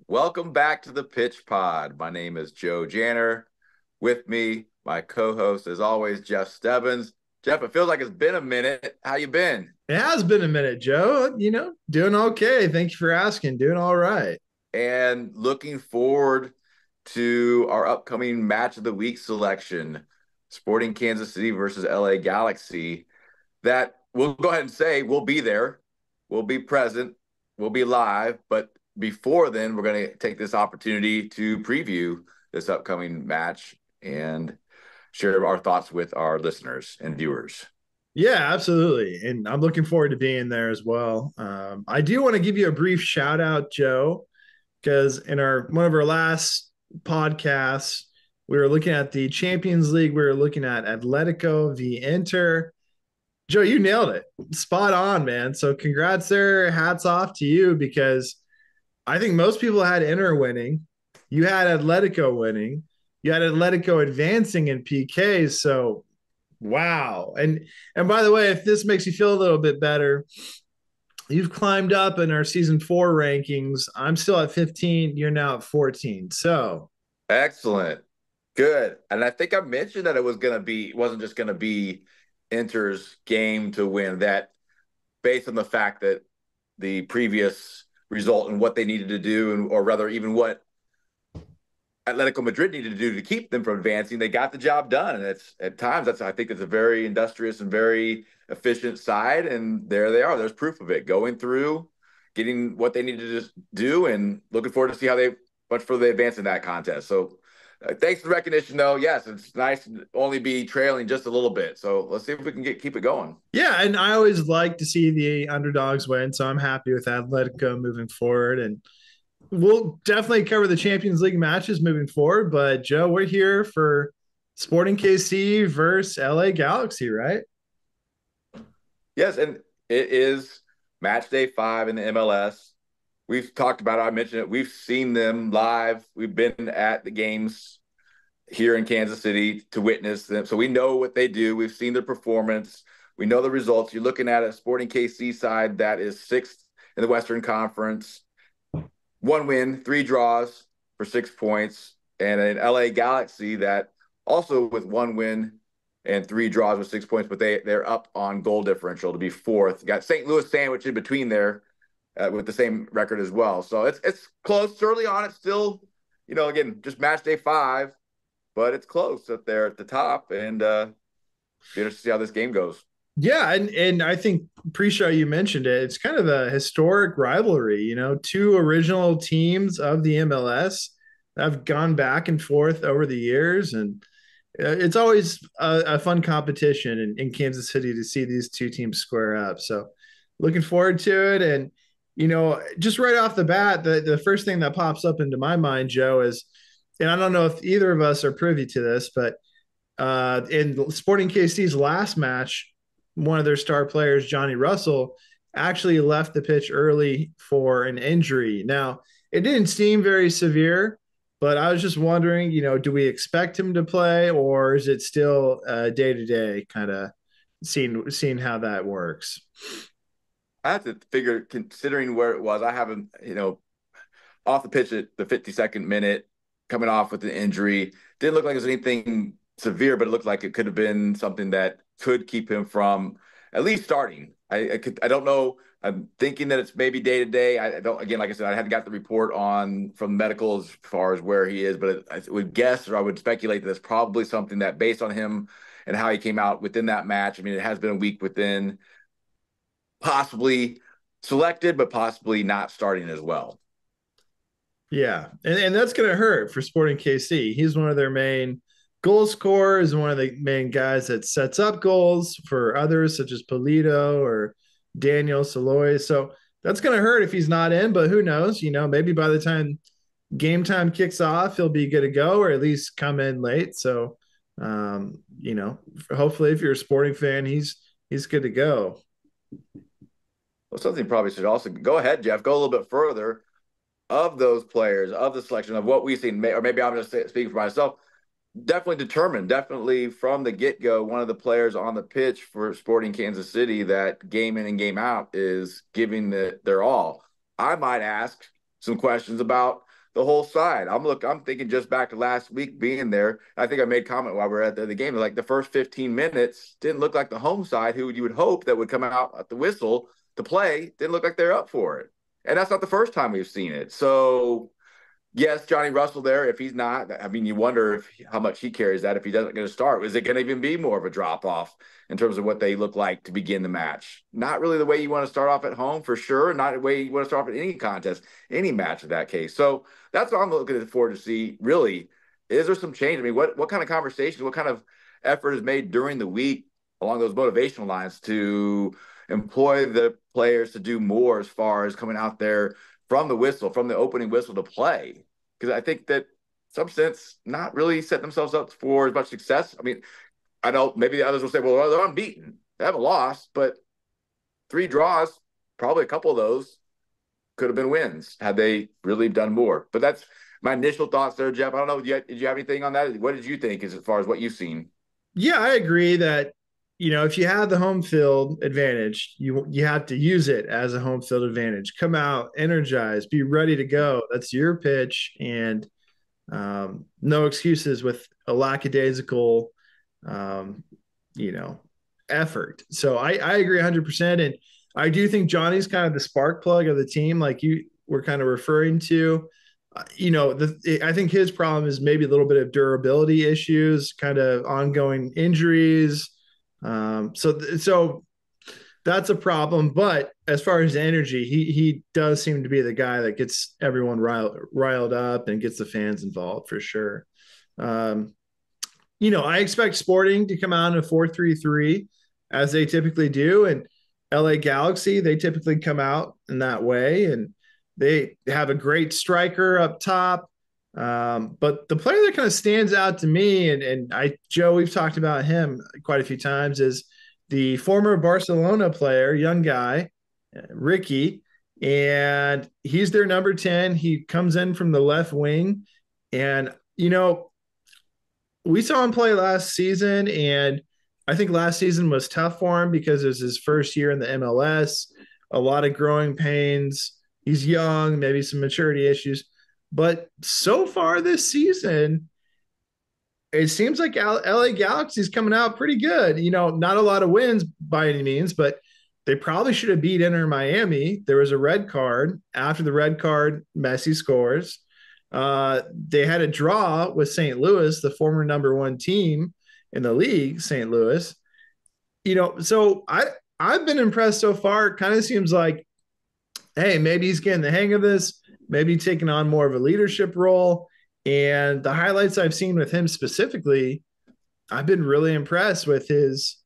Welcome back to the Pitch Pod. My name is Joe Janner. With me, my co-host, as always, Jeff Stebbins. Jeff, it feels like it's been a minute. How you been? It has been a minute, Joe. Doing okay. Thank you for asking. Doing all right. And looking forward to our upcoming match of the week selection, Sporting Kansas City versus LA Galaxy. That we'll go ahead and say we'll be there. We'll be present. We'll be live. But before then, we're going to take this opportunity to preview this upcoming match and share our thoughts with our listeners and viewers. Yeah, absolutely. And I'm looking forward to being there as well. I do want to give you a brief shout out, Joe, because in our one of our last podcasts, we were looking at the Champions League. We were looking at Atletico v Inter. Joe, you nailed it. Spot on, man. So congrats there. Hats off to you because I think most people had Inter winning. You had Atletico winning. You had Atletico advancing in PKs. So wow. And by the way, if this makes you feel a little bit better, you've climbed up in our season 4 rankings. I'm still at 15. You're now at 14. So Excellent. Good. And I think I mentioned that it wasn't just gonna be Inter's game to win, that based on the fact that the previous result and what they needed to do, and or rather even what Atletico Madrid needed to do to keep them from advancing, they got the job done. And it's at times I think it's a very industrious and very efficient side. And there they are. There's proof of it going through, getting what they needed to just do, and looking forward to see how much further they advance in that contest. So thanks for the recognition, though. Yes, it's nice to only be trailing just a little bit. So let's see if we can keep it going. yeah, and I always like to see the underdogs win. So I'm happy with Atletico moving forward. And we'll definitely cover the Champions League matches moving forward. But Joe, we're here for Sporting KC versus LA Galaxy, right? Yes, and it is match day 5 in the MLS. We've talked about it. I mentioned it. We've seen them live. We've been at the games here in Kansas City to witness them. So we know what they do. We've seen their performance. We know the results. You're looking at a Sporting KC side that is 6th in the Western Conference. 1 win, 3 draws for 6 points. And an LA Galaxy that also with 1 win and 3 draws with 6 points, but they're up on goal differential to be 4th. Got St. Louis sandwiched in between there with the same record as well. So it's close. It's early on. It's still, again, just match day 5, but it's close up there at the top. And be interested to see how this game goes. Yeah, and I think pre-show you mentioned it. It's kind of a historic rivalry. 2 original teams of the MLS have gone back and forth over the years, and it's always a fun competition in Kansas City to see these 2 teams square up. So looking forward to it. And just right off the bat, the first thing that pops up into my mind, Joe, is, and I don't know if either of us are privy to this, but in Sporting KC's last match, one of their star players, Johnny Russell, actually left the pitch early for an injury. Now, it didn't seem very severe, but I was just wondering, do we expect him to play, or is it still day to day kind of seeing how that works? I have to figure, considering where it was, I haven't, off the pitch at the 52nd minute, coming off with an injury. Didn't look like it was anything severe, but it looked like it could have been something that could keep him from at least starting. I don't know. I'm thinking that it's maybe day to day. I don't, again, like I said, I hadn't got the report from medical as far as where he is, but I would guess, or I would speculate that it's probably something that, based on him and how he came out within that match. I mean, it has been a week within, possibly selected, but possibly not starting as well. Yeah, and that's going to hurt for Sporting KC. He's one of their main goal scorers, one of the main guys that sets up goals for others, such as Polito or Daniel Saloy. So that's going to hurt if he's not in, but who knows? Maybe by the time game time kicks off, he'll be good to go, or at least come in late. So, hopefully, if you're a Sporting fan, he's good to go. Well, something probably should also go ahead, Jeff, go a little bit further of those players, of the selection of what we've seen, or maybe I'm just speaking for myself. definitely determined, definitely from the get-go, one of the players on the pitch for Sporting Kansas City that game in and game out is giving their all. I might ask some questions about the whole side. I'm thinking just back to last week being there. I think I made comment while we were at the game. Like the first 15 minutes didn't look like the home side, who you would hope that would come out at the whistle to play, didn't look like they're up for it. And that's not the first time we've seen it. So yes, Johnny Russell there. If he's not, I mean, you wonder how much he carries that if he doesn't get a start. Is it going to even be more of a drop off in terms of what they look like to begin the match? Not really the way you want to start off at home for sure. Not the way you want to start off at any contest, any match in that case. So that's what I'm looking forward to see. Really, is there some change? I mean, what kind of conversations, what kind of effort is made during the week along those motivational lines to employ the players to do more as far as coming out there from the whistle, from the opening whistle to play? Because I think that some sense not really set themselves up for as much success. I mean, I know maybe the others will say, well, they're unbeaten. They haven't lost, but 3 draws, probably a couple of those could have been wins had they really done more. But that's my initial thoughts there, Jeff. I don't know. Did you have anything on that? What did you think as far as what you've seen? Yeah, I agree that if you have the home field advantage, you have to use it as a home field advantage. Come out, energize, be ready to go. That's your pitch, and no excuses with a lackadaisical, um, you know, effort. So I agree 100%, and I do think Johnny's kind of the spark plug of the team, like you were kind of referring to. I think his problem is maybe a little bit of durability issues, kind of ongoing injuries. So that's a problem. But as far as energy, he does seem to be the guy that gets everyone riled up and gets the fans involved for sure. Um, I expect Sporting to come out in a 4-3-3 as they typically do, and LA Galaxy they typically come out in that way, and they have a great striker up top. But the player that kind of stands out to me, and Joe, we've talked about him quite a few times, is the former Barcelona player, young guy, Ricky, and he's their number 10. He comes in from the left wing, and we saw him play last season, and I think last season was tough for him because it was his first year in the MLS, a lot of growing pains. He's young, maybe some maturity issues. But so far this season, it seems like LA Galaxy is coming out pretty good. Not a lot of wins by any means, but they probably should have beat Inter Miami. There was a red card. After the red card, Messi scores. They had a draw with St. Louis, the former number 1 team in the league, St. Louis. So I've been impressed so far. It kind of seems like, hey, maybe he's getting the hang of this, maybe taking on more of a leadership role. And the highlights I've seen with him specifically, I've been really impressed with his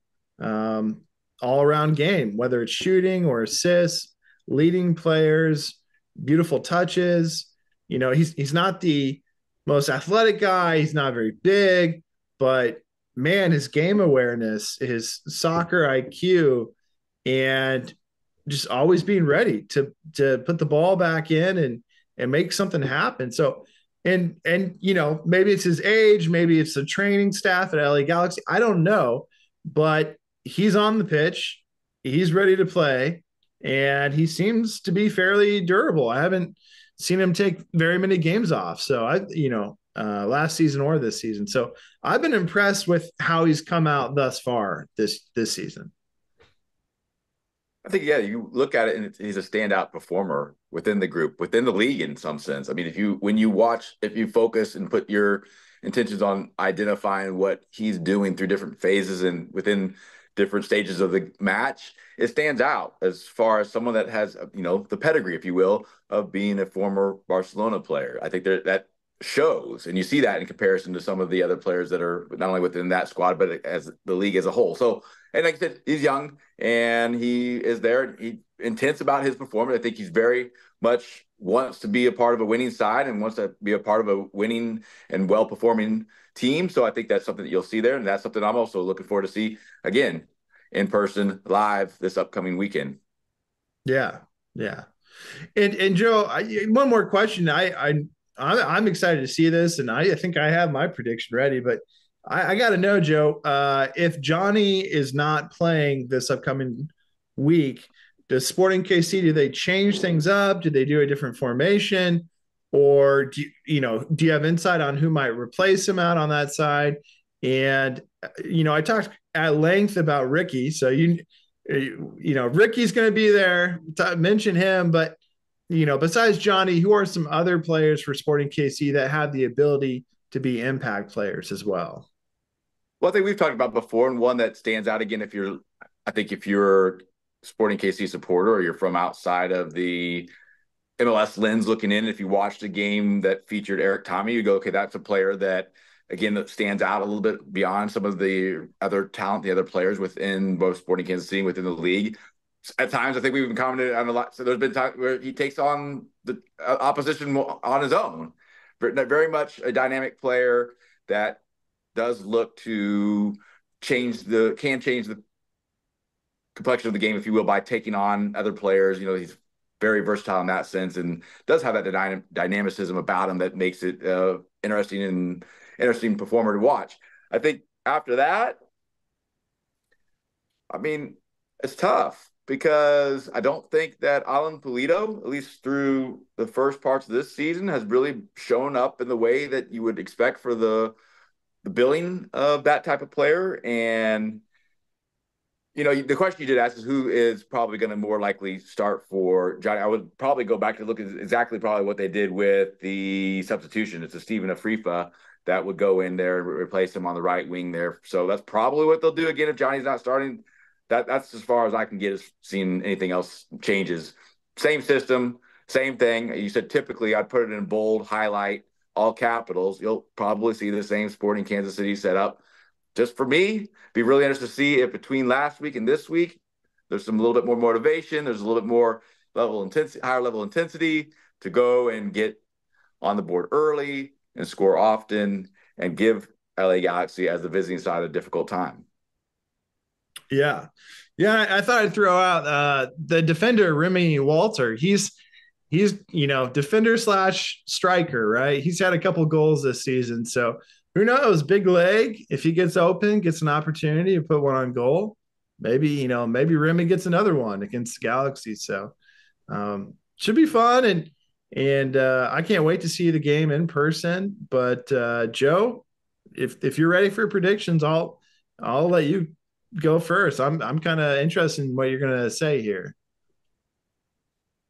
all around game, whether it's shooting or assists, leading players, beautiful touches. He's not the most athletic guy. He's not very big, but man, his game awareness, his soccer IQ, and just always being ready to put the ball back in and make something happen. So and maybe it's his age, maybe it's the training staff at LA Galaxy. I don't know, but he's on the pitch, he's ready to play, and he seems to be fairly durable. I haven't seen him take very many games off. So last season or this season. So I've been impressed with how he's come out thus far this season. I think, yeah, you look at it and he's a standout performer within the group, within the league in some sense. I mean, if you focus and put your intentions on identifying what he's doing through different phases and within different stages of the match, it stands out as far as someone that has, the pedigree, if you will, of being a former Barcelona player. I think that shows, and you see that in comparison to some of the other players that are not only within that squad, but as the league as a whole. So, and like I said, he's young and he is there. He intense about his performance. I think he's very much wants to be a part of a winning side and wants to be a part of a winning and well-performing team. So I think that's something that you'll see there, and that's something I'm also looking forward to see again in person, live this upcoming weekend. Yeah, yeah. And Joe, one more question. I'm excited to see this, and I think I have my prediction ready. But I got to know, Joe, if Johnny is not playing this upcoming week, does Sporting KC, do they change things up? Do they do a different formation, or do you have insight on who might replace him out on that side? And I talked at length about Ricky, so Ricky's going to be there. Mention him, but besides Johnny, who are some other players for Sporting KC that have the ability to be impact players as well? One thing we've talked about before, and one that stands out again, if you're Sporting KC supporter or you're from outside of the MLS lens looking in, if you watched a game that featured Eric Tommy, you go, okay, that's a player that, again, that stands out a little bit beyond some of the other talent, the other players within both Sporting Kansas City and within the league. At times, I think we've been commented on a lot. So there's been times where he takes on the opposition on his own. Very much a dynamic player that does look to change the complexion of the game, if you will, by taking on other players. He's very versatile in that sense, and does have that dynamicism about him that makes it interesting performer to watch. I think after that, I mean, it's tough because I don't think that Alan Pulido, at least through the first parts of this season, has really shown up in the way that you would expect for the billing of that type of player. And the question you did ask is who is probably going to more likely start for Johnny. I would probably go back to look at exactly probably what they did with the substitution. It's a Stephen Afrifa that would go in there and replace him on the right wing there. So that's probably what they'll do again if Johnny's not starting. That's as far as I can get as seeing anything else changes. Same system, same thing. You said typically I'd put it in bold, highlight, all capitals. You'll probably see the same Sporting Kansas City setup. Just for me, be really interested to see if between last week and this week, there's a little bit more motivation. There's a little bit more higher level intensity to go and get on the board early and score often and give LA Galaxy as the visiting side a difficult time. Yeah. Yeah. I thought I'd throw out the defender, Remy Walter. He's defender / striker, right? He's had a couple goals this season. So who knows? Big leg. If he gets open, gets an opportunity to put one on goal, maybe Remy gets another one against Galaxy. So should be fun. And I can't wait to see the game in person. But Joe, if you're ready for predictions, I'll let you go first. I'm kind of interested in what you're going to say here.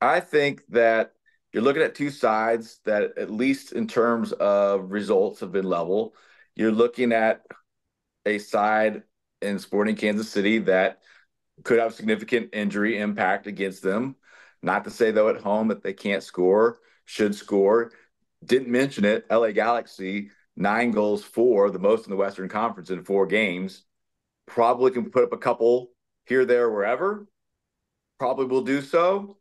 I think that you're looking at two sides that, at least in terms of results, have been level. You're looking at a side in Sporting Kansas City that could have significant injury impact against them. Not to say, though, at home that they can't score, should score. Didn't mention it. LA Galaxy, 9 goals for, the most in the Western Conference in 4 games. Probably can put up a couple here, there, wherever. Probably will do so.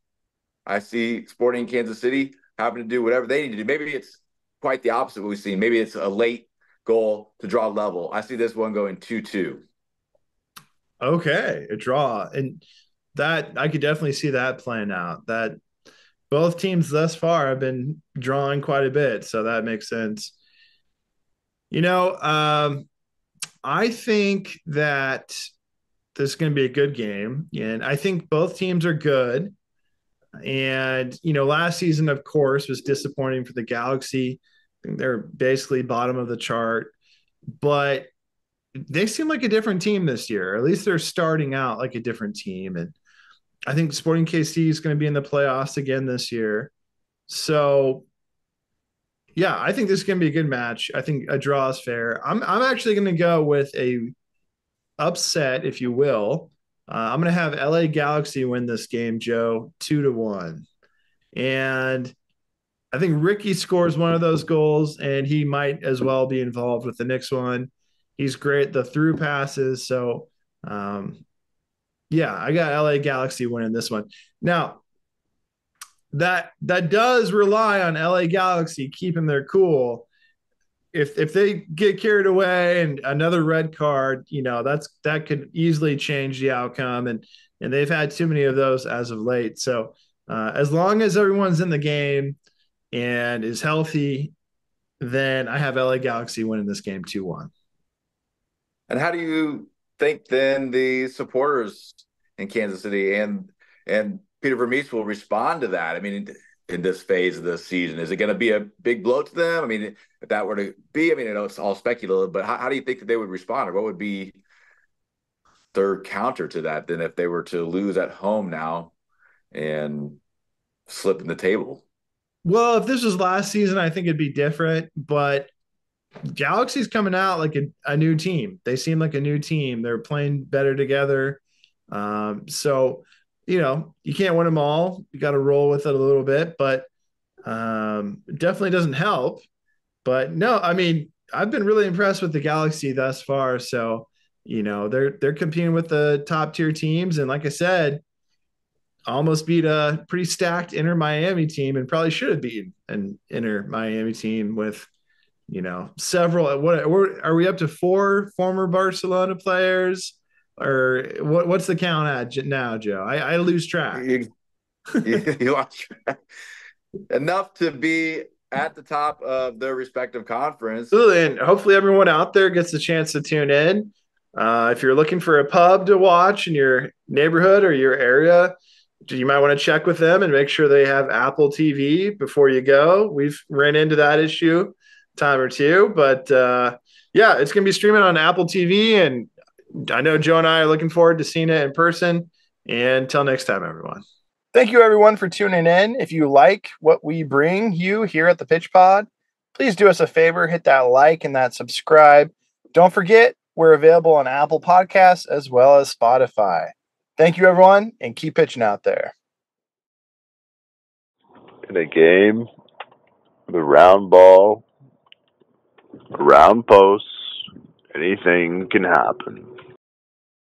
I see Sporting Kansas City having to do whatever they need to do. Maybe it's quite the opposite of what we've seen. Maybe it's a late goal to draw level. I see this one going 2-2. Okay, a draw. And that I could definitely see that playing out. That both teams thus far have been drawing quite a bit, so that makes sense. I think that this is going to be a good game, and I think both teams are good. And last season, of course, was disappointing for the Galaxy. They're basically bottom of the chart, but they seem like a different team this year. At least they're starting out like a different team. And I think Sporting KC is going to be in the playoffs again this year. So, yeah, I think this is going to be a good match. I think a draw is fair. I'm actually going to go with a upset, if you will. I'm going to have LA Galaxy win this game, Joe, 2-1. And I think Ricky scores one of those goals, and he might as well be involved with the next one. He's great, the through passes. So, yeah, I got LA Galaxy winning this one. Now, that does rely on LA Galaxy keeping their cool. If they get carried away and another red card, that could easily change the outcome, and they've had too many of those as of late. So as long as everyone's in the game, and is healthy, then I have LA Galaxy winning this game 2-1. And how do you think then the supporters in Kansas City and Peter Vermees will respond to that? I mean, in this phase of the season, is it going to be a big blow to them? I mean, if that were to be, I mean, I know it's all speculative, but how do you think that they would respond, or what would be their counter to that than if they were to lose at home now and slip in the table? Well, if this was last season, I think it'd be different, but Galaxy's coming out like a new team. They seem like a new team. They're playing better together. So, you can't win them all. You got to roll with it a little bit, but it definitely doesn't help. But no, I mean, I've been really impressed with the Galaxy thus far. So, they're competing with the top tier teams, and like I said, almost beat a pretty stacked Inter Miami team, and probably should have beaten an Inter Miami team with several. What are we up to? 4 former Barcelona players, or what's the count at now, Joe? I lose track. You lost track. Enough to be at the top of their respective conference. And hopefully everyone out there gets a chance to tune in. If you're looking for a pub to watch in your neighborhood or your area, you might want to check with them and make sure they have Apple TV before you go. We've ran into that issue time or two, but yeah, it's going to be streaming on Apple TV, and I know Joe and I are looking forward to seeing it in person. And until next time, everyone. Thank you, everyone, for tuning in. If you like what we bring you here at the Pitch Pod, please do us a favor, hit that like and that subscribe. Don't forget, we're available on Apple Podcasts as well as Spotify. Thank you, everyone, and keep pitching out there. In a game with a round ball, a round post, anything can happen.